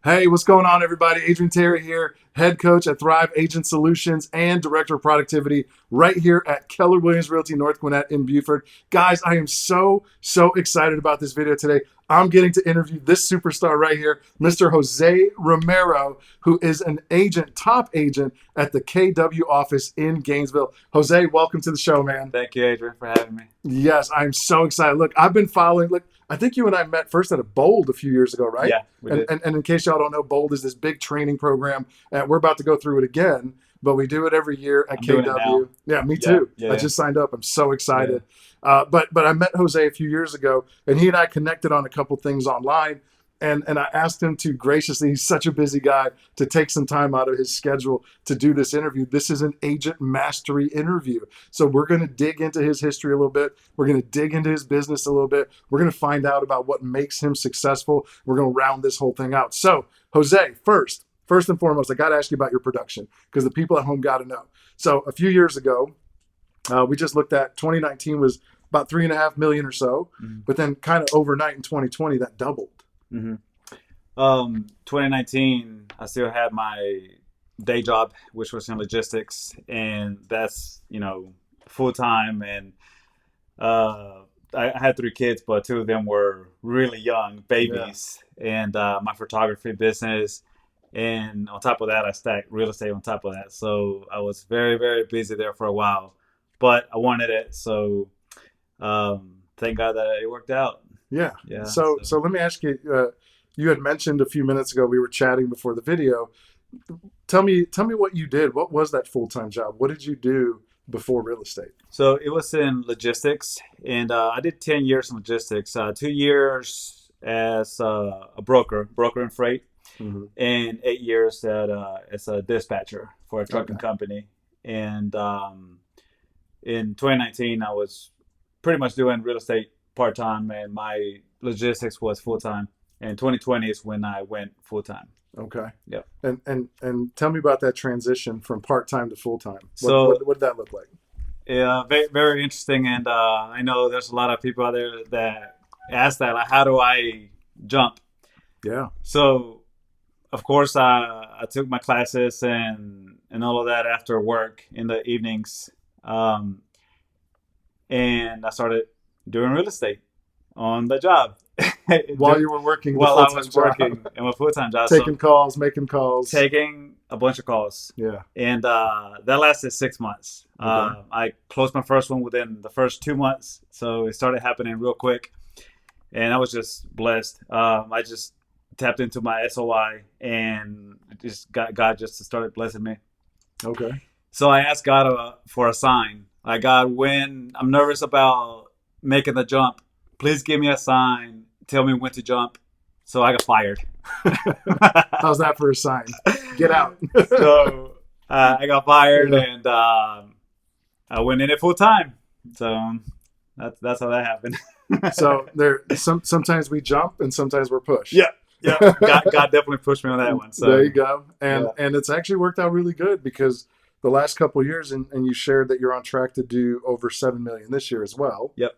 Hey, what's going on, everybody? Adrian Terry here, head coach at Thrive Agent Solutions and director of productivity right here at Keller Williams Realty North Gwinnett in Buford. Guys, I am so excited about this video today. I'm getting to interview this superstar right here, Mr. Jose Romero, who is an agent, top agent at the KW office in Gainesville. Jose, welcome to the show, man. Thank you, Adrian, for having me. Yes, I'm so excited. Look, I've been following. Look, I think you and I met first at a Bold a few years ago, right? Yeah, we And did. and, and in case y'all don't know, Bold is this big training program, and we're about to go through it again. But we do it every year at I'm doing it now. KW. Yeah, me Yeah, too. yeah, I yeah, just signed up. I'm so yeah. excited. But I met Jose a few years ago, and he and I connected on a couple things online. And I asked him to graciously, he's such a busy guy, to take some time out of his schedule to do this interview. This is an agent mastery interview. So we're going to dig into his history a little bit. We're going to dig into his business a little bit. We're going to find out about what makes him successful. We're going to round this whole thing out. So, Jose, first and foremost, I got to ask you about your production because the people at home got to know. So, a few years ago, we just looked at 2019 was about 3.5 million or so, Mm-hmm. but then kind of overnight in 2020 that doubled. Mm-hmm. 2019, I still had my day job, which was in logistics, and that's full time. And I had three kids, but two of them were really young Yeah. babies, and my photography business. And on top of that, I stacked real estate on top of that. So I was very, very busy there for a while, but I wanted it. So thank God that it worked out. Yeah. Yeah. So let me ask you. You had mentioned a few minutes ago we were chatting before the video. Tell me what you did. What was that full time job? What did you do before real estate? So it was in logistics, and I did 10 years in logistics, 2 years as a broker in freight, Hmm. and 8 years as a dispatcher for a Okay. trucking company. And in 2019, I was pretty much doing real estate part time, and my logistics was full time. And 2020 is when I went full time. Okay. Yep. And tell me about that transition from part time to full time. What So what what did that look like? yeah, very, very interesting. And I know there's a lot of people out there that ask that, like, how do I jump? Yeah. So, of course, I took my classes and all of that after work in the evenings. Um, and I started doing real estate on the job While you were working the while full I time was job, working in my full time job. So, taking calls, making calls. taking a bunch of calls. Yeah. And that lasted 6 months. Okay. I closed my first one within the first 2 months, so it started happening real quick, and I was just blessed. I just tapped into my SOI and just got God just started blessing me. Okay. So I asked God for a sign. Like, God, when I'm nervous about making the jump, please give me a sign. Tell me when to jump. So I got fired. How's that for a sign? Get out. So I got fired, Yeah. and I went in it full time. So that's how that happened. So sometimes we jump and sometimes we're pushed. Yeah, yeah. God definitely pushed me on that one. There you So go. And yeah, and it's actually worked out really good because the last couple of years, and you shared that you're on track to do over 7 million this year as well. yep.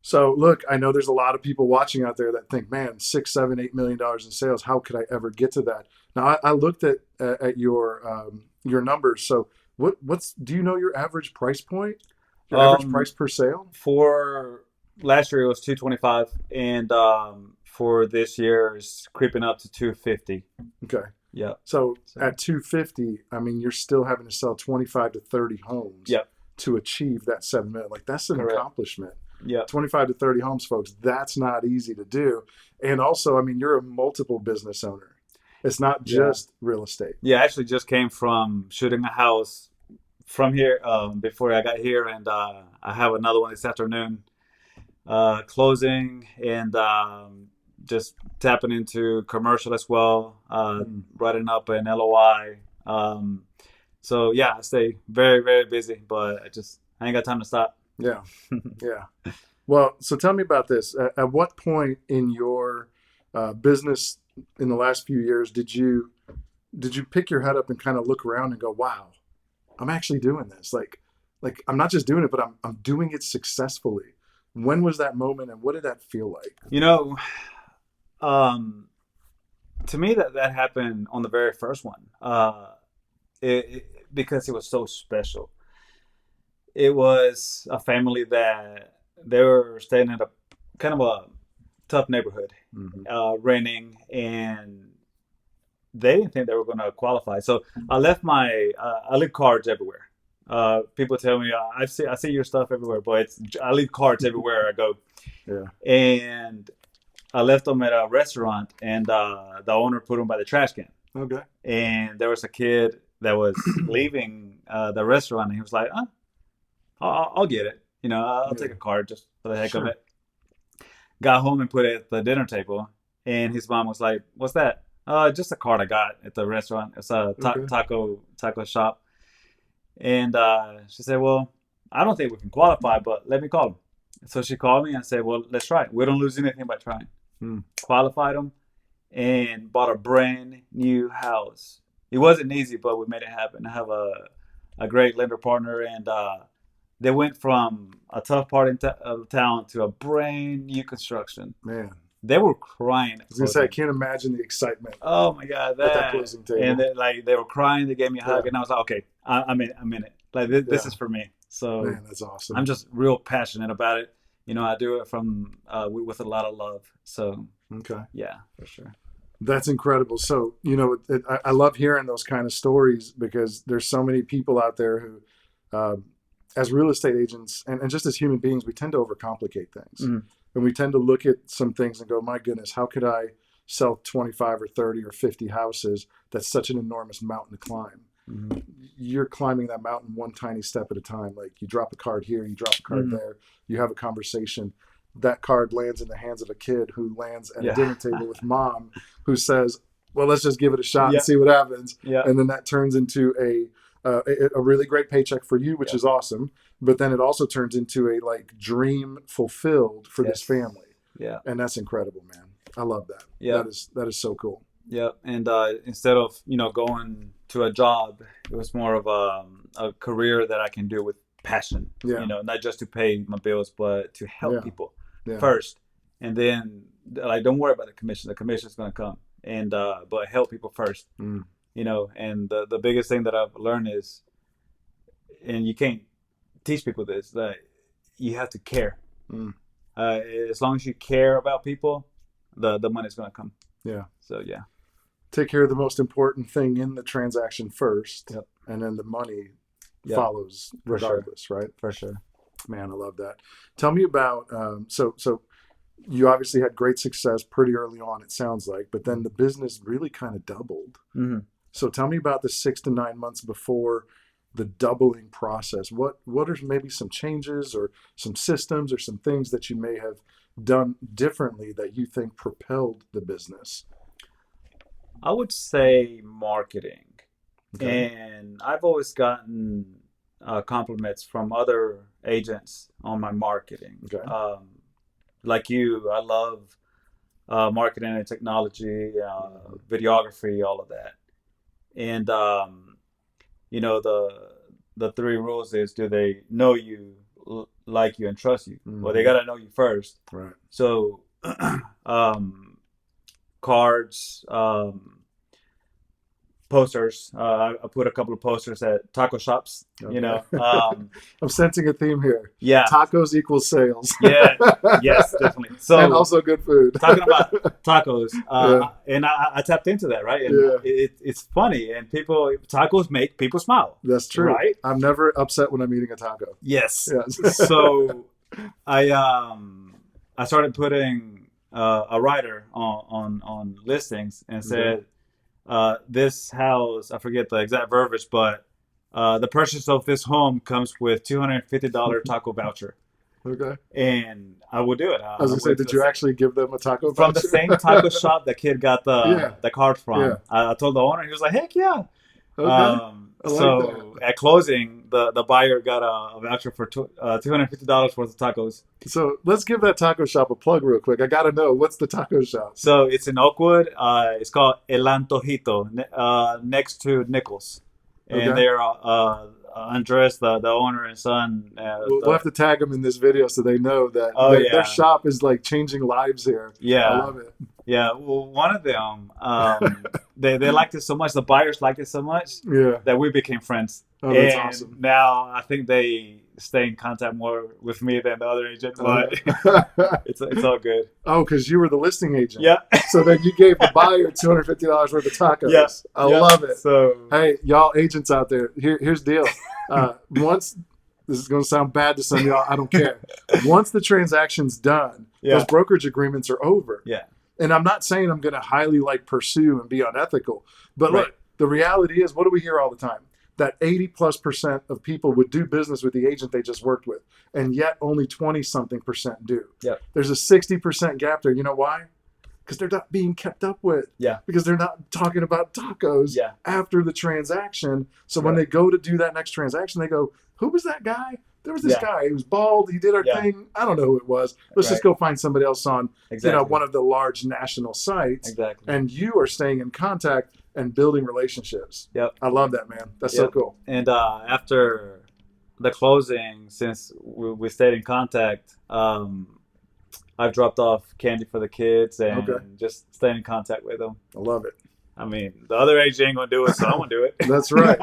So look, I know there's a lot of people watching out there that think, man, 6, 7, 8 million dollars in sales. How could I ever get to that? Now I looked at your numbers. So what's do you know your average price point? Your average Um, price per sale? for last year it was 225, and for this year it's creeping up to 250. Okay. Yep. So So at 250, I mean, you're still having to sell 25 to 30 homes yep. to achieve that 7 million. Like that's an Correct. accomplishment. Yep. 25 to 30 homes, folks. That's not easy to do. And also, I mean, you're a multiple business owner. It's not Yeah. just real estate. Yeah. I actually just came from shooting a house from here before I got here, and I have another one this afternoon closing, and just tapping into commercial as well, Mm. writing up an LOI. So yeah, I stay very, very busy, but I ain't got time to stop. Yeah, yeah. Well, so tell me about this. At what point in your business in the last few years did you pick your head up and kind of look around and go, "Wow, I'm actually doing this. Like I'm not just doing it, but I'm doing it successfully." When was that moment, and what did that feel like? You know, um, to me, that happened on the very first one. Because it was so special. It was a family that they were staying in a kind of a tough neighborhood, Hmm. renting, and they didn't think they were going to qualify. So I leave cards everywhere. People tell me I see your stuff everywhere, but I leave cards everywhere I go. Yeah. And I left them at a restaurant, and the owner put them by the trash can. Okay. And there was a kid that was leaving the restaurant, and he was like, I'll get it. I'll take Yeah. a card just for the heck of Sure. it. Got home and put it at the dinner table, and his mom was like, "What's that?" Just a card I got at the restaurant. It's a Okay. taco shop, and she said, "Well, I don't think we can qualify, but let me call him." So she called me and said, "Well, let's try it. We don't lose anything by trying." Hmm. Qualified them and bought a brand new house. It wasn't easy, but we made it happen. I have a great lender partner, and they went from a tough part of town to a brand new construction. Man, They were crying I at was gonna say I closing. can't imagine the excitement Oh my god, at that that closing and table. they were crying. They gave me a Yeah. hug, and I was like, okay, I'm in it. Like this Yeah. is for me. So Man, that's awesome. I'm just real passionate about it. I do it from with a lot of love. So Okay. yeah, for sure. That's incredible. So, I love hearing those kind of stories because there's so many people out there who, uh, as real estate agents and just as human beings, we tend to overcomplicate things. Mhm. And we tend to look at some things and go, my goodness, how could I sell 25 or 30 or 50 houses? That's such an enormous mountain to climb. Mhm. You're climbing that mountain one tiny step at a time. Like you drop a card here, you drop a card Mhm. there, you have a conversation. That card lands in the hands of a kid who lands at a Yeah. dinner table with mom who says, well, let's just give it a shot and Yeah. see what happens. Yeah. And then that turns into a really great paycheck for you, which Yeah. is awesome. But then it also turns into a like dream fulfilled for this Yes. family. Yeah. And that's incredible, man. I love that. Yeah. That is so cool. Yeah. And instead of going to a job, it was more of a career that I can do with passion. Yeah. Not just to pay my bills, but to help Yeah. people Yeah. first, and then like don't worry about the commission. The commission is going to come, and but help people first. Mm. And the biggest thing that I've learned is, and you can't teach people this, that you have to care. Mm. As long as you care about people, the money's going to come. Yeah. So yeah. Take care of the most important thing in the transaction first, Yep. and then the money Yep. follows For sure. regardless, right? For sure. Man, I love that. Tell me about so you obviously had great success pretty early on, it sounds like, but then the business really kind of doubled. Mm-hmm. So tell me about the 6 to 9 months before the doubling process. What are maybe some changes or some systems or some things that you may have done differently that you think propelled the business? I would say marketing. Okay. And I've always gotten compliments from other agents on my marketing. Okay. Like you, I love marketing and technology, videography, all of that. And the three rules is: do they know you, like you, and trust you? Well, they Mhm. gotta know you first. Right. So, cards. Posters. I put a couple of posters at taco shops. Okay. I'm sensing a theme here. Yeah, Tacos equals sales. yeah, yes, definitely. So And also good food. talking about tacos, Yeah. and I tapped into that, right? And Yeah. it's funny, and tacos make people smile. That's true. Right? I'm never upset when I'm eating a taco. Yes. Yes. So I started putting a writer on listings and said, this house, I forget the exact verbiage, but the purchase of this home comes with $250 taco voucher. Okay. And I will do it. I was gonna say, did you actually give them a taco from the voucher? same taco shop the kid got Yeah. the card from? Yeah. I told the owner, he was like, heck yeah. Okay. I like So at closing, the buyer got a voucher for $250 worth of tacos. So let's give that taco shop a plug real quick. I got to know, what's the taco shop? So it's in Oakwood. It's called El Antojito, next to Nichols. And Okay. they're Andres, the owner and son. We'll have to tag them in this video so they know that their shop is like changing lives here. Yeah. I love it. Yeah, well, one of them, they liked it so much. The buyers liked it so much Yeah. that we became friends. Oh, that's And awesome. now I think they stay in contact more with me than the other agent, but it's all good. Oh, because you were the listing agent. Yeah, So then you gave the buyer $250 worth of tacos. yeah, I yeah. love it. So Hey, y'all agents out there, here's the deal. Once this is going to sound bad to some of y'all, I don't care. Once the transaction's done, yeah, those brokerage agreements are over. yeah, And I'm not saying I'm going to highly pursue and be unethical, but right, look, the reality is, what do we hear all the time? That 80+% of people would do business with the agent they just worked with, and yet only 20-something% do. yeah, There's a 60% gap there. You know why? Because they're not being kept up with. yeah, Because they're not talking about tacos yeah, after the transaction. So when right, they go to do that next transaction, they go, "Who was that guy? There was this yeah, guy. He was bald. He did our yeah, thing. I don't know who it was. Let's right, just go find somebody else on, exactly, one of the large national sites." exactly. And you are staying in contact and building relationships. Yep, I love that, man. That's so yep. cool. And after the closing, since we stayed in contact, I've dropped off candy for the kids and Okay. just staying in contact with them. I love it. I mean, the other agent ain't gonna do it, so I'm gonna do it. That's right.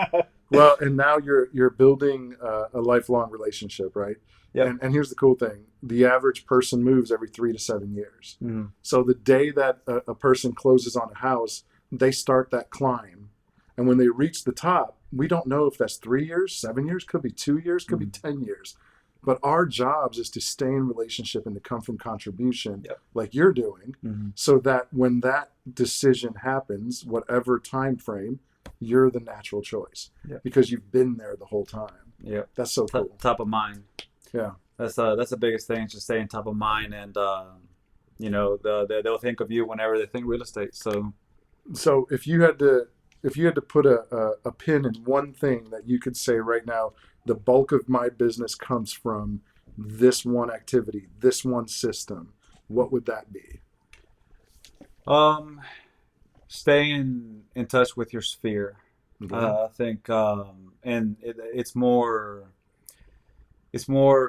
Well, and now you're building a lifelong relationship, right? Yep. And here's the cool thing: the average person moves every 3 to 7 years. Mhm. So the day that a person closes on a house, they start that climb, and when they reach the top, we don't know if that's 3 years, 7 years, could be 2 years, could be 10 years. But our jobs is to stay in relationship and to come from contribution, Yep. like you're doing, Mhm. so that when that decision happens, whatever time frame, you're the natural choice Yep. because you've been there the whole time. Yep. That's so cool. Top of mind. Yeah. That's the biggest thing, just staying top of mind, and they'll think of you whenever they think real estate. So So if you had to put a pin in one thing that you could say right now, the bulk of my business comes from this one activity, this one system, what would that be? staying in touch with your sphere. Okay. I think, and it's more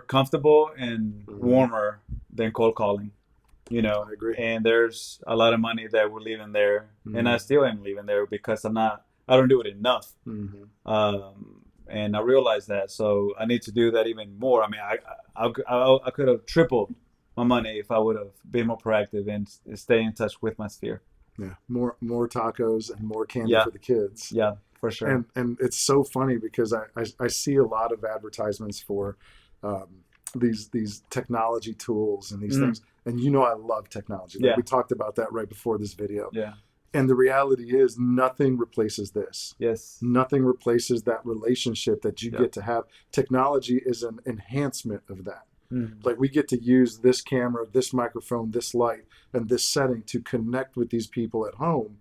comfortable and Mhm. warmer than cold calling. I agree. And there's a lot of money that we're leaving there, and I Mhm. still am leaving there because I don't do it enough. Mm-hmm. And I realize that, so I need to do that even more. I mean, I could have tripled my money if I would have been more proactive and stay in touch with my sphere. Yeah. More tacos and more candy Yeah. for the kids. Yeah, for sure. And it's so funny because I see a lot of advertisements for these technology tools and these Mhm. things. And I love technology. Like Yeah. we talked about that right before this video. Yeah. And the reality is nothing replaces this. Yes. Nothing replaces that relationship that you Yeah. get to have. Technology is an enhancement of that. Mhm. Like we get to use this camera, this microphone, this light, and this setting to connect with these people at home.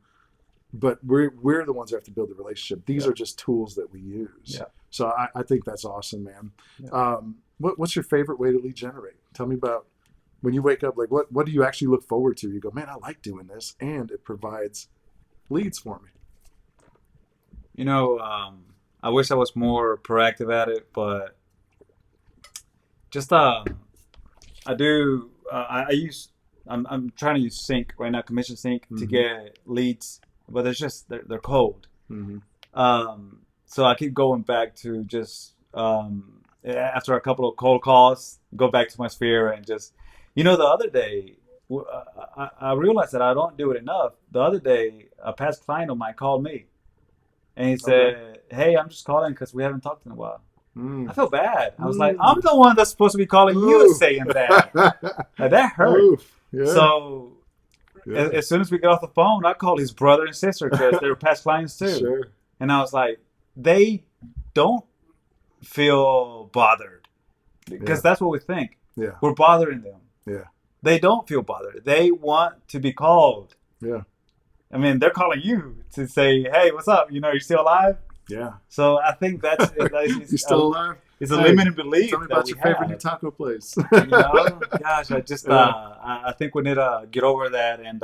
But we're the ones that have to build the relationship. These Yeah. are just tools that we use. Yeah. So I think that's awesome, man. Yeah. What's your favorite way to lead generate? Tell me about when you wake up. Like what do you actually look forward to? You go, man, I like doing this, and it provides leads for me. I wish I was more proactive at it, but just I do. I use. I'm trying to use Sync right now, Commission Sync, to Mhm. get leads, but they're cold. Mm-hmm. So I keep going back to just after a couple of cold calls, go back to my sphere and just, the other day, I realized that I don't do it enough. The other day, a past client of mine called me and he said, "Hey, I'm just calling because we haven't talked in a while." I felt bad. I was like, I'm the one that's supposed to be calling you saying that. Like, that hurt. Oof. Yeah. So Yeah. as soon as we get off the phone, I call his brother and sister because they're past clients too. Sure. And I was like, they don't feel bothered because Yeah. that's what we think. Yeah. We're bothering them. Yeah. They don't feel bothered. They want to be called. Yeah. I mean, they're calling you to say, "Hey, what's up? You're still alive?" Yeah. So I think that's You still alive? it's a Hey, limited belief. Tell me that about we your favorite have. new taco place. Gosh, I just Yeah. I think we need to get over that and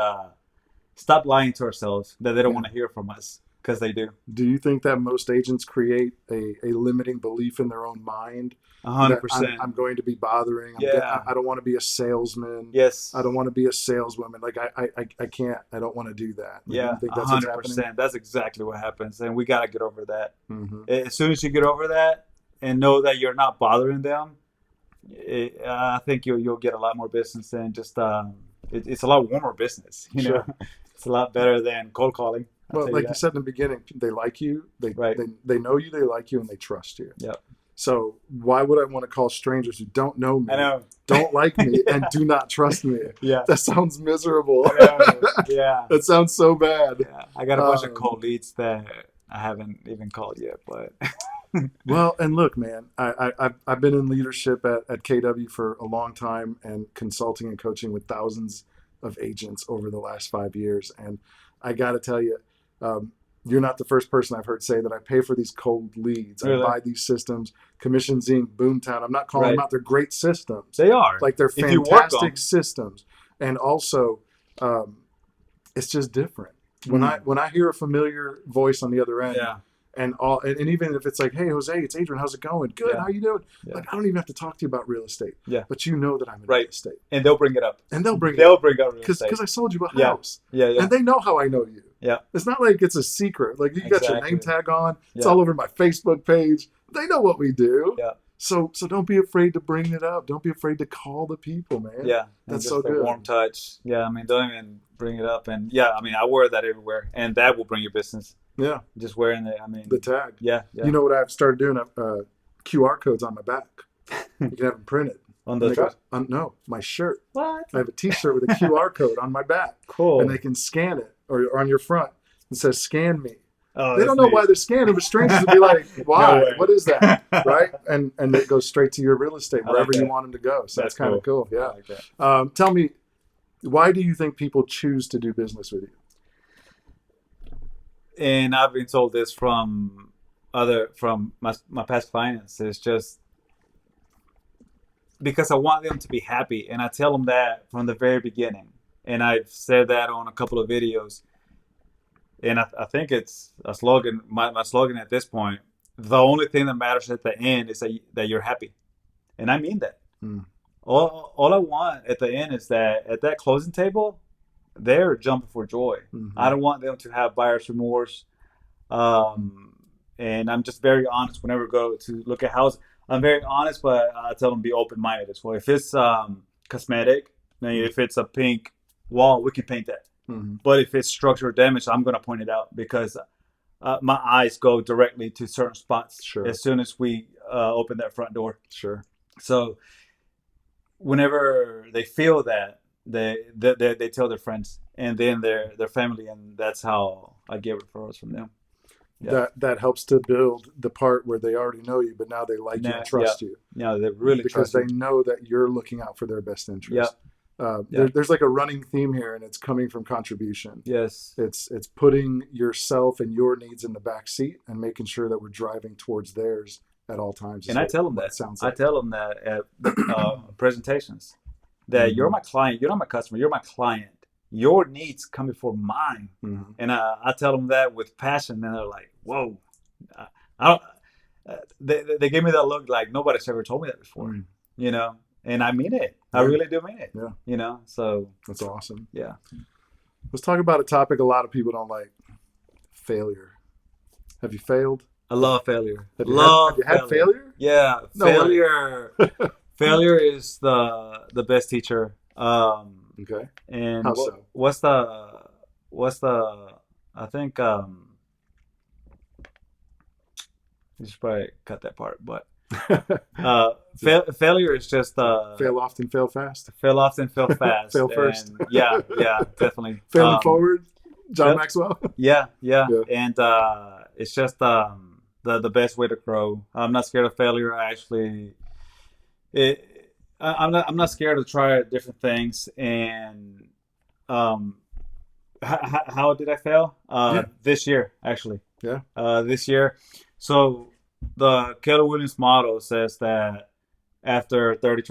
stop lying to ourselves that they don't Yeah. want to hear from us. because they do. Do you think that most agents create a limiting belief in their own mind that I'm 100%. going to be bothering? Yeah. I don't want to be a salesman. Yes. I don't want to be a saleswoman. Like I can't. I don't want to do that. Like, Yeah. you think A that's what's hundred happening? percent. That's exactly what happens, and we gotta get over that. Hmm. As soon as you get over that and know that you're not bothering them, I think you'll get a lot more business, and just it's a lot warmer business. You know, Sure. it's a lot better than cold calling. I'll Well, tell you like you that. said in the beginning, they like you. Right. They know you. They like you, and they trust you. Yep. So why would I want to call strangers who don't know me, I know. don't like me, and do not trust me? Yeah. That sounds miserable. I know. Yeah. That sounds so bad. Yeah. I got a bunch of Um, cold leads that I haven't even called yet, but Well, and look, man, I've been in leadership at KW for a long time and consulting and coaching with thousands of agents over the last 5 years. And I got to tell you, um, you're not the first person I've heard say that I pay for these cold leads. I really, buy these systems, Commission Inc., Boomtown. I'm not calling them right? out. They're great systems. They are. Like they're If you work fantastic them, systems. And also, um, it's just different. mm, When I hear a familiar voice on the other end, yeah, and even if it's like, hey Jose, it's Adrian, how's it going? Good, yeah, how you doing? yeah, Like I don't even have to talk to you about real estate, yeah, but you know that I'm in real right. estate, And they'll bring it up. and they'll bring it They'll bring up real because estate. I sold you a Yeah, house, yeah, yeah, and they know how I know you. yeah, It's not like it's a secret. Like you got your name exactly. tag on. It's Yeah, all over my Facebook page. They know what we do. yeah, So don't be afraid to bring it up. Don't be afraid to call the people, man. yeah. And That's just so the good. warm touch. Yeah, I mean, don't even bring it up. And yeah, I mean, I wear that everywhere, and that will bring you business. Yeah, Just wearing it. I mean, the tag. yeah, yeah. You know what I've started doing? QR codes on my back. You can have them printed. On And the they truck. go, no, my shirt. What? I have a T-shirt with a QR code on my back, and Cool. they can scan it, or on your front. It says "Scan me." Oh, They that's don't know neat. why they're scanning, but strangers would be like, No "Why? way. What is that?" Right? And it goes straight to your real estate I like wherever you that. want them to go. So That's that's kind of cool. I Yeah. like that. Tell me, why do you think people choose to do business with you? And I've been told this from my past clients. It's just because I want them to be happy, and I tell them that from the very beginning. And I've said that on a couple of videos, and I think it's a slogan. My slogan at this point: the only thing that matters at the end is that you're happy, and I mean that. Hmm. All I want at the end is that at that closing table, they're jumping for joy. Mhm. I don't want them to have buyer's remorse. And I'm just very honest whenever I go to look at houses. I'm very honest, but I tell them be open minded as well. If it's cosmetic, if it's a pink wall, we can paint that. Mhm. But if it's structural damage, I'm going to point it out because my eyes go directly to certain spots Sure. as soon as we open that front door. Sure. So whenever they feel that, they tell their friends and then their family, and that's how I get referrals from them. Yeah. That helps to build the part where they already know you, but now they like you Nah, and trust you Yeah, they really because trust they you. know that you're looking out for their best Yeah, interest. yeah, There's like a running theme here, and it's coming from contribution. yes. It's putting yourself and your needs in the back seat and making sure that we're driving towards theirs at all times. And I tell them what that. it sounds I like. tell them that at presentations that you're my client. You're not my customer. You're my client. Your needs come before mine. Mhm. And I tell them that with passion, and they're like, "Whoa!" I don't. They give me that look like nobody's ever told me that before. Mm. You know, and I mean it. I Yeah. really do mean it. Yeah. You know, so That's awesome. yeah. Let's talk about a topic a lot of people don't like: failure. Have you failed? I love failure. Have you Love had failure? Yeah, No way. failure. Failure is the best teacher. Okay. And How so? what's the I think you should probably cut that part, but failure is just Fail often, fail fast. fail often, fail fast. Fail first. And yeah, definitely. Failing forward. John yep. Maxwell. Yeah. Yeah. And it's just the best way to grow. I'm not scared of failure. I'm not scared to try different things. And how did I fail? Yeah. This year, actually. Yeah. This year. So the Keller Williams model says that after 30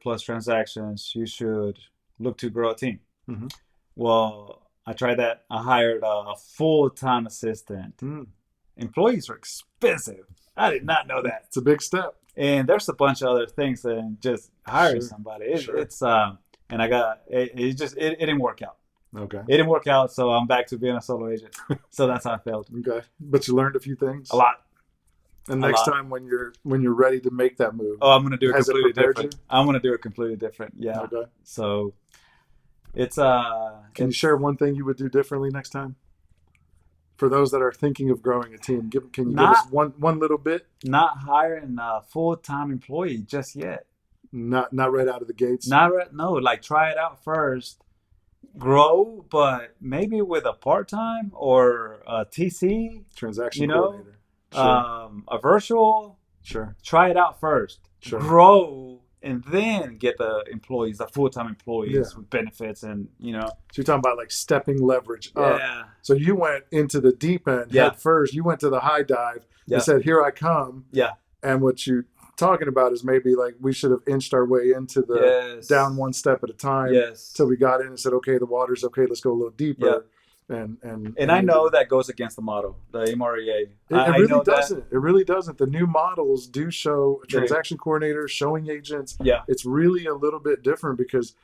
plus transactions, you should look to grow a team. Mhm. Well, I tried that. I hired a full-time assistant. Mm. Employees are expensive. I did not know that. It's a big step. And there's a bunch of other things than just hiring Sure. somebody. It, Sure. It's and I got it didn't work out. Okay. It didn't work out, so I'm back to being a solo agent. So that's how I failed. Okay. But you learned a few things. A lot. And A next lot. time when you're ready to make that move, Oh, I'm gonna do it has it completely prepared different. you? I'm gonna do it completely different. Yeah. Okay. So it's Can you share one thing you would do differently next time? For those that are thinking of growing a team, can you give us one little bit? not hiring a full-time employee just yet. Not right out of the gates. No, like try it out first, grow, but maybe with a part-time or a TC, Transaction coordinator. Sure. a virtual. Sure. Try it out first, Sure. grow, and then get the employees, the full-time employees Yeah. with benefits, and So you're talking about like stepping leverage up. yeah, So you went into the deep end Yeah. head first. You went to the high dive Yeah. and said, "Here I come." yeah, And what you're talking about is maybe like we should have inched our way into the yes, down one step at a time yes. till we got in and said, "Okay, the water's okay. Let's go a little deeper." And I know that goes against the model, the MREA. It I really know that. doesn't. It really doesn't. The new models do show They do. transaction coordinators, showing agents. Yeah, It's really a little bit different because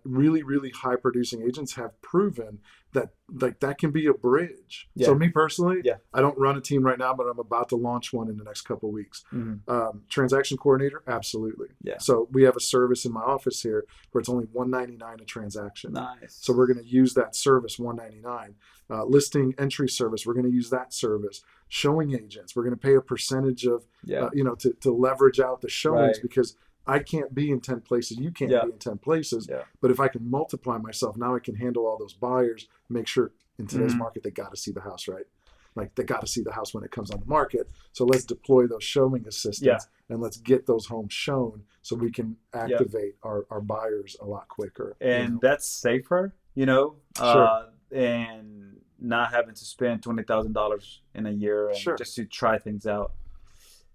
really, really high producing agents have proven that like that can be a bridge. Yeah. So me personally, Yeah. I don't run a team right now, but I'm about to launch one in the next couple of weeks. Mhm. Transaction coordinator, absolutely. Yeah. So we have a service in my office here where it's only $199 a transaction. Nice. So we're going to use that service, $199. Listing entry service, we're going to use that service. Showing agents, we're going to pay a percentage of, yeah, to leverage out the showings Right. because I can't be in 10 places. You can't Yeah. be in 10 places. Yeah. But if I can multiply myself, now I can handle all those buyers, make sure in today's Mhm. market, they got to see the house, right? Like they got to see the house when it comes on the market. So let's deploy those showing assistants and let's get those homes shown so we can activate our buyers a lot quicker. and that's safer, Sure. and not having to spend $20,000 in a year and Sure. just to try things out.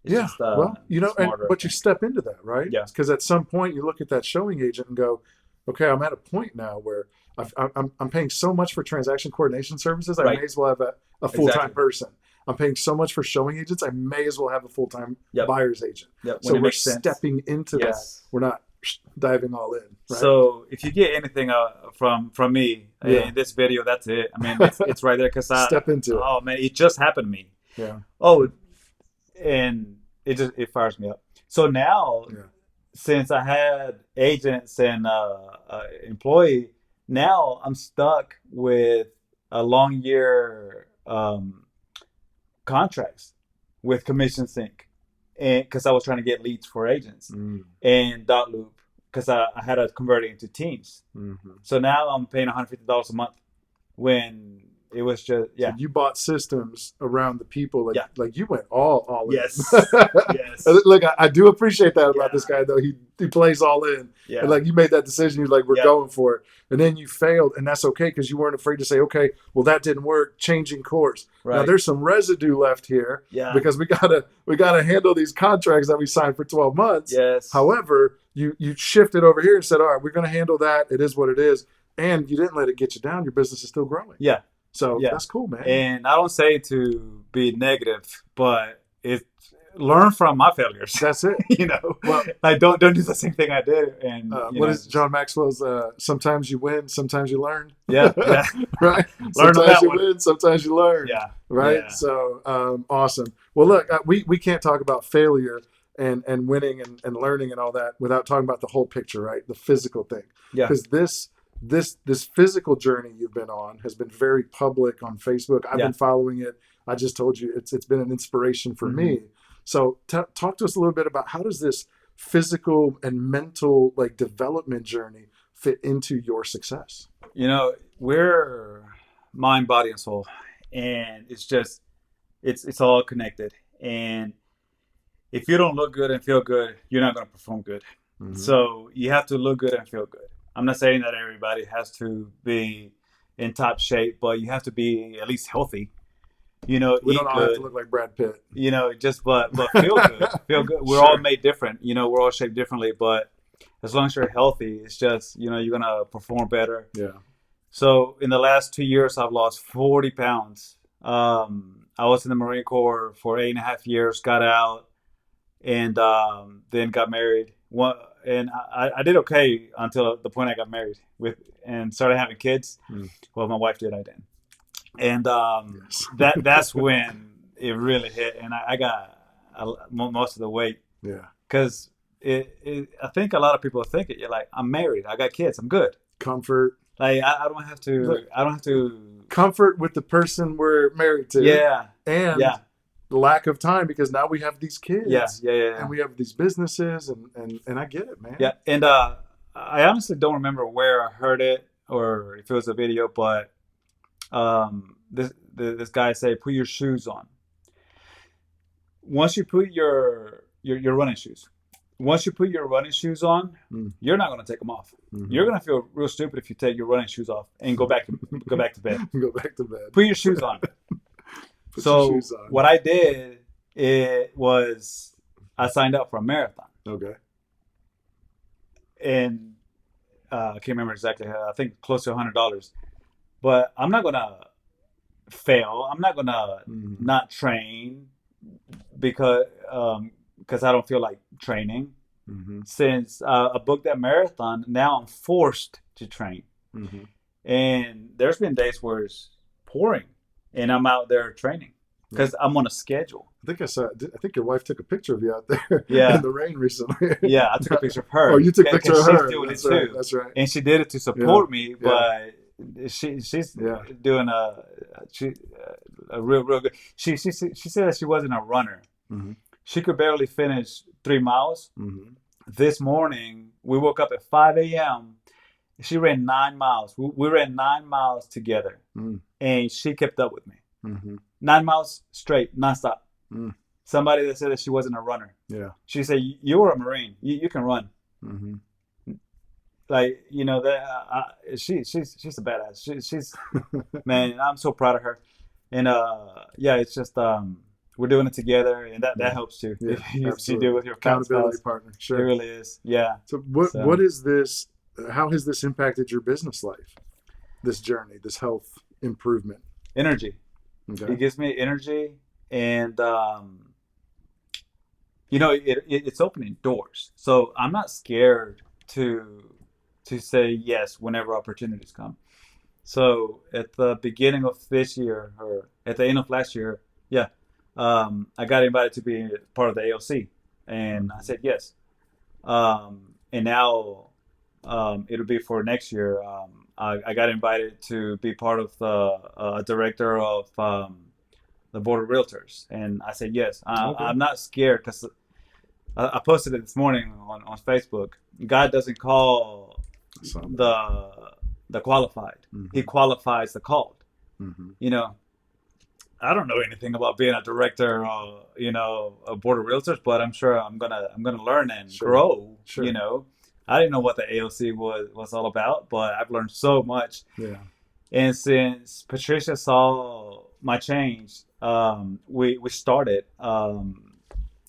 It's Yeah, just, well, smarter, but you step into that, right? Yeah. Because at some point you look at that showing agent and go, okay, I'm at a point now where I'm paying so much for transaction coordination services, I Right. may as well have a full-time Exactly. person. I'm paying so much for showing agents, I may as well have a full-time Yep. buyer's agent. Yep, when So it we're makes sense. stepping into Yes. that. We're not diving all in, right? So if you get anything from me Yeah. in this video, that's it. I mean, it's right there because Step into it. oh man, it just happened to me. Yeah. Oh, and it fires me up. So now, Yeah. since I had agents and employee, now I'm stuck with a long year contracts with Commission Sync, and because I was trying to get leads for agents and Dot Loop because I had to convert it into teams. Mm-hmm. So now I'm paying $150 a month when it was just So you bought systems around the people, like Yeah. like you went all in. Yes. Yes. Look, I do appreciate that about Yeah. this guy, though. He plays all in. Yeah. And like you made that decision, you're like, we're Yeah. going for it. And then you failed, and that's okay because you weren't afraid to say, okay, well, that didn't work, changing course. Now Right. there's some residue left here Yeah. because we gotta handle these contracts that we signed for 12 months. Yes. However, you shifted over here and said, all right, we're gonna handle that. It is what it is. And you didn't let it get you down. Your business is still growing. Yeah. So Yeah. that's cool, man. And I don't say to be negative, but learn from my failures. That's it. Well- like don't do the same thing I did. And What is John Maxwell's? Sometimes you win, sometimes you learn. Yeah, yeah, Right. Learn on Sometimes that you one. win, sometimes you learn. yeah. Right. Yeah. So awesome. Well, look, we can't talk about failure and winning and learning and all that without talking about the whole picture, right? The physical thing. Yeah. Because this physical journey you've been on has been very public on Facebook. I've Yeah. been following it. I just told you it's been an inspiration for Mhm. me. So talk to us a little bit about how does this physical and mental like development journey fit into your success? We're mind, body, and soul, and it's all connected. And if you don't look good and feel good, you're not going to perform good. Mhm. So you have to look good and feel good. I'm not saying that everybody has to be in top shape, but you have to be at least healthy. We Eat don't all have good. to look like Brad Pitt. But feel good. Feel good. We're Sure. all made different. We're all shaped differently. But as long as you're healthy, it's just you're gonna perform better. Yeah. So in the last 2 years, I've lost 40 pounds. I was in the Marine Corps for 8.5 years, got out, and then got married. And I did okay until the point I got married with and started having kids. Mm. Well, my wife did, I didn't. And Yes. that's when it really hit, and I got most of the weight Yeah. because I think a lot of people think it. You're like, I'm married, I got kids, I'm good. Comfort. Like I don't have to. Look, I don't have to. comfort with the person we're married to. Yeah, And yeah, the lack of time because now we have these kids. yeah. And we have these businesses and I get it, man. Yeah, and I honestly don't remember where I heard it or if it was a video, but this guy said, "Put your shoes on." Once you put your running shoes, once you put your running shoes on, you're not gonna take them off. Mm-hmm. You're gonna feel real stupid if you take your running shoes off and go back to bed. Go back to bed. Put your shoes on. Put So your shoes on. what I did it was I signed up for a marathon. Okay. And I can't remember exactly how. I think close to $100. But I'm not gonna fail. I'm not gonna not train because I don't feel like training. Mm-hmm. Since I booked that marathon, now I'm forced to train. Mm-hmm. And there's been days where it's pouring, and I'm out there training because I'm on a schedule. I think your wife took a picture of you out there Yeah. in the rain recently. Yeah, I took a picture of her. Oh, you took a picture of her. She's doing That's it right. too. That's right. And she did it to support me, but she's Yeah. doing a real good. She said that she wasn't a runner. Mm-hmm. She could barely finish 3 miles. Mm-hmm. This morning we woke up at 5 a.m. She ran 9 miles. We ran 9 miles together, and she kept up with me. Mm-hmm. 9 miles straight, nonstop. Mm. Somebody that said that she wasn't a runner. Yeah. She said, "You were a Marine. You can run." Mm-hmm. Like, you know, that she's a badass. She's man, I'm so proud of her. And yeah, it's just we're doing it together, and that helps too. Yeah, You do it with your accountability spouse. partner. It Sure. really is. Yeah. So what is this? How has this impacted your business life? This journey, this health improvement. Energy. Okay. It gives me energy, and you know, it's opening doors. So I'm not scared to say yes whenever opportunities come. So at the beginning of this year, or at the end of last year, I got invited to be part of the AOC, and I said yes. And now it'll be for next year. I got invited to be part of the director of the board of Realtors, and I said yes. Okay. I'm not scared because I posted it this morning on Facebook. God doesn't call the qualified; He qualifies the called. Mm-hmm. You know, I don't know anything about being a director, you know, a board of Realtors, but I'm sure I'm gonna learn and grow. Sure. You know, I didn't know what the AOC was all about, but I've learned so much. Yeah. And since Patricia saw my change, we started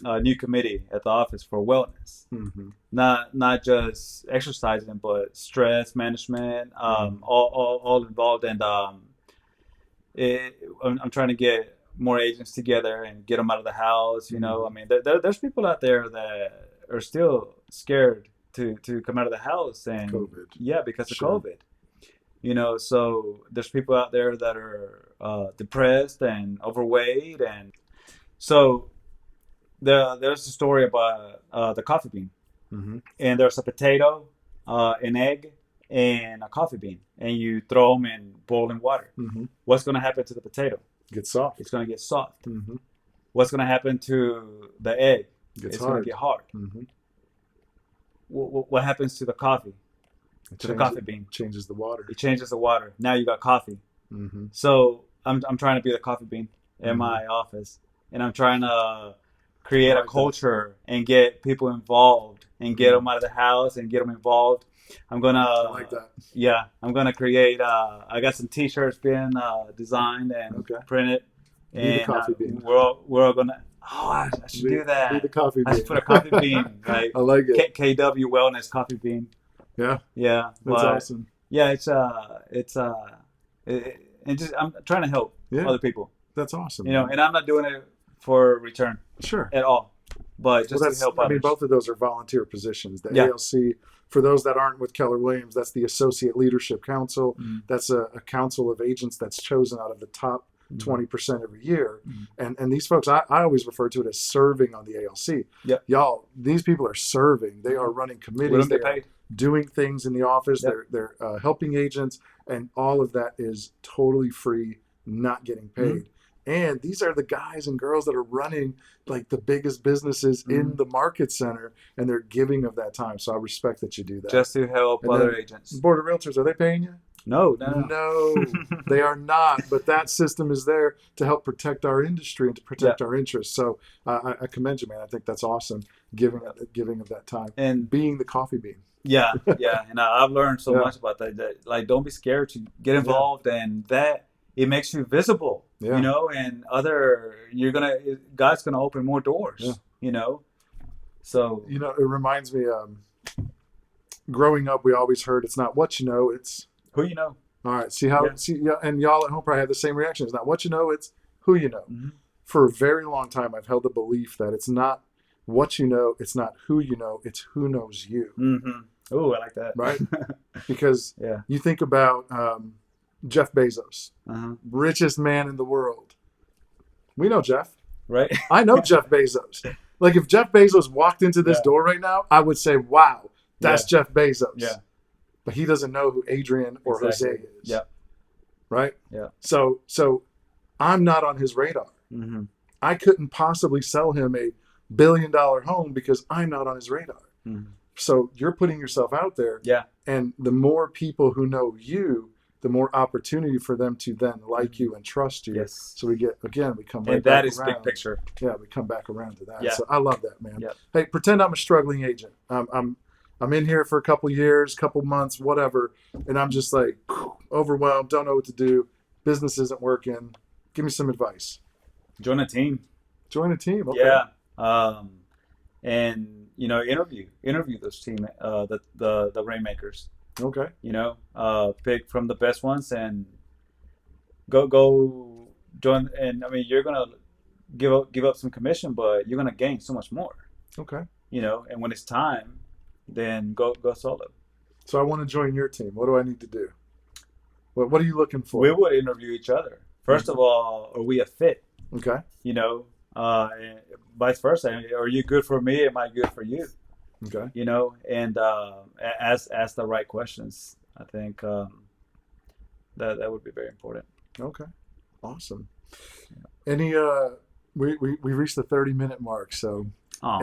a new committee at the office for wellness. Mm-hmm. Not just exercising, but stress management, all involved. And I'm trying to get more agents together and get them out of the house. You know, I mean, there's people out there that are still scared to come out of the house, and COVID. Yeah, because of COVID. You know, so there's people out there that are depressed and overweight, and so there's a story about the coffee bean, and there's a potato, an egg, and a coffee bean, and you throw them in boiling water. What's going to happen to the potato? Get soft. It's going to get soft. What's going to happen to the egg? It's going to get hard. What happens to the coffee? The coffee bean changes the water. It changes the water. Now you got coffee. So I'm trying to be the coffee bean in my office, and I'm trying to create a culture and get people involved and get them out of the house and get them involved. I like that. Yeah, I'm gonna create. I got some T-shirts being designed and printed, and the coffee bean. we're all gonna. Oh, I should do that. Be the coffee bean. I should put a coffee bean, right? I like it. KW Wellness coffee bean. Yeah. Yeah. That's awesome. Yeah, it just I'm trying to help Yeah, other people, that's awesome, you know, man. and I'm not doing it for return Sure. at all, but Well, just to help I mean, others. both of those are volunteer positions. The Yeah. ALC, for those that aren't with Keller Williams, that's the Associate Leadership Council. Mm-hmm. That's a council of agents that's chosen out of the top 20% every year. And these folks, I always refer to it as serving on the ALC. Yep. Y'all, these people are serving. They are running We committees. don't They get are paid. doing things in the office. Yep. They're helping agents, and all of that is totally free, not getting paid. And these are the guys and girls that are running like the biggest businesses in the market center, and they're giving of that time. So I respect that you do that. Just to help And other then agents. Board of Realtors, are they paying you? No. No, they are not. But that system is there to help protect our industry and to protect our interests. So I commend you, man. I think that's awesome, giving of that time And being the coffee bean. yeah, and I've learned so Yeah. much about that. That like, don't be scared to get involved, and that it makes you visible. Yeah. You know, and God's gonna open more doors. Yeah. You know, so You know, it reminds me. Growing up, we always heard it's not what you know, it's who you know. all right. See how and y'all at home probably have the same reaction. It's not what you know, it's who you know. For a very long time, I've held the belief that it's not what you know, it's not who you know, it's who knows you. Oh, I like that. Right? Because Yeah. you think about Jeff Bezos, richest man in the world. We know Jeff. Right. I know Jeff Bezos. Like if Jeff Bezos walked into this door right now, I would say, "Wow, that's Jeff Bezos." Yeah. But he doesn't know who Adrian or Jose is. Yeah. Right? Yeah. So I'm not on his radar. I couldn't possibly sell him a $1 billion home because I'm not on his radar. So you're putting yourself out there. Yeah. And the more people who know you, the more opportunity for them to then like you and trust you. Yes. So we come right And back around. that is big picture. Yeah, we come back around to that. Yeah. So I love that, man. Yeah. Hey, pretend I'm a struggling agent. I'm in here for a couple years, couple months, whatever, and I'm just like overwhelmed, don't know what to do. Business isn't working. Give me some advice. Join a team. Join a team. Okay. Yeah. And you know, interview those team, the rainmakers. Okay. You know, pick from the best ones and go join. And I mean, you're gonna give up some commission, but you're gonna gain so much more. Okay. You know, and when it's time, then go solo. So I want to join your team. What do I need to do? What are you looking for? We would interview each other. First of all, are we a fit? Okay. You know, and vice versa. Are you good for me? Am I good for you? Okay. You know, and ask the right questions. I think that would be very important. Okay. Awesome. Any we reached the 30-minute mark, so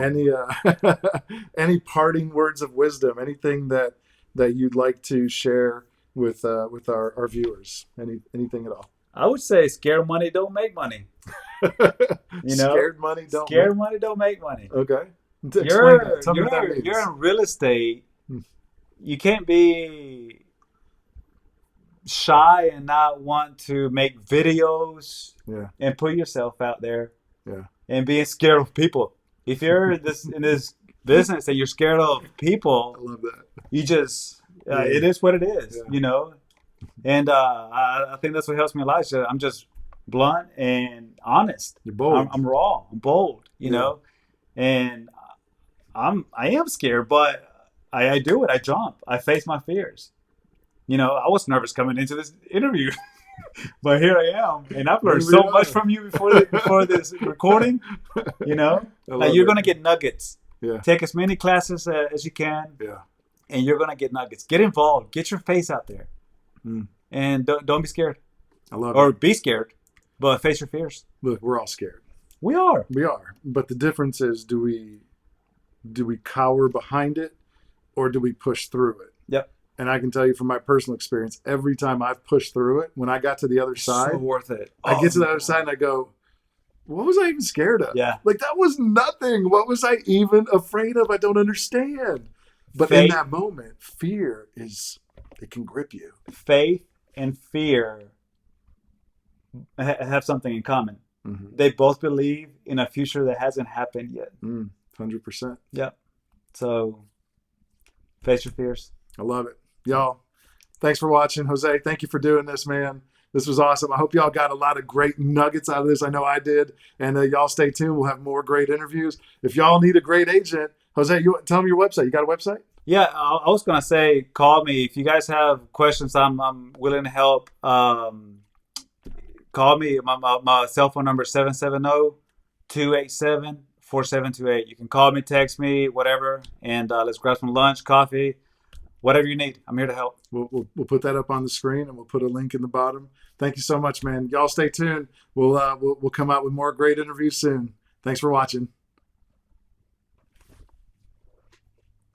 any parting words of wisdom, anything that you'd like to share with our viewers? Anything at all? I would say scared money don't make money. You know, scared money don't make money. Okay. You're in real estate. You can't be shy and not want to make videos and put yourself out there and being scared of people. If you're in this business and you're scared of people, I love that. You just it is what it is, you know. And I think that's what helps me a lot. I'm just blunt and honest. You're bold. I'm raw. I'm bold, you know. And I am scared, but I do it. I jump. I face my fears. You know, I was nervous coming into this interview, but here I am, and I've learned so much from you before this recording. You know, like you're gonna get nuggets. Yeah. Take as many classes as you can. Yeah. And you're gonna get nuggets. Get involved. Get your face out there, and don't be scared. I love or it. Be scared, but face your fears. Look, we're all scared. We are. But the difference is, do we cower behind it, or do we push through it? Yep. And I can tell you from my personal experience, every time I've pushed through it, when I got to the other side, so worth it. I get to the other side and I go, what was I even scared of? Yeah. Like that was nothing. What was I even afraid of? I don't understand. But in that moment, fear it can grip you. Faith and fear have something in common. Mm-hmm. They both believe in a future that hasn't happened yet. 100%. Yep. So face your fears. I love it. Y'all, Thanks for watching, Jose. Thank you for doing this, man. This was awesome. I hope y'all got a lot of great nuggets out of this. I know I did. And y'all stay tuned. We'll have more great interviews. If y'all need a great agent, Jose, you tell them your website. You got a website? Yeah, I was gonna say, call me if you guys have questions. I'm willing to help. Call me. My cell phone number is 770-287-4728. You can call me, text me, whatever, and let's grab some lunch, coffee, whatever you need. I'm here to help. We'll put that up on the screen, and we'll put a link in the bottom. Thank you so much, man. Y'all stay tuned. We'll come out with more great interviews soon. Thanks for watching.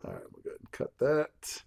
All right, we'll go ahead and cut that.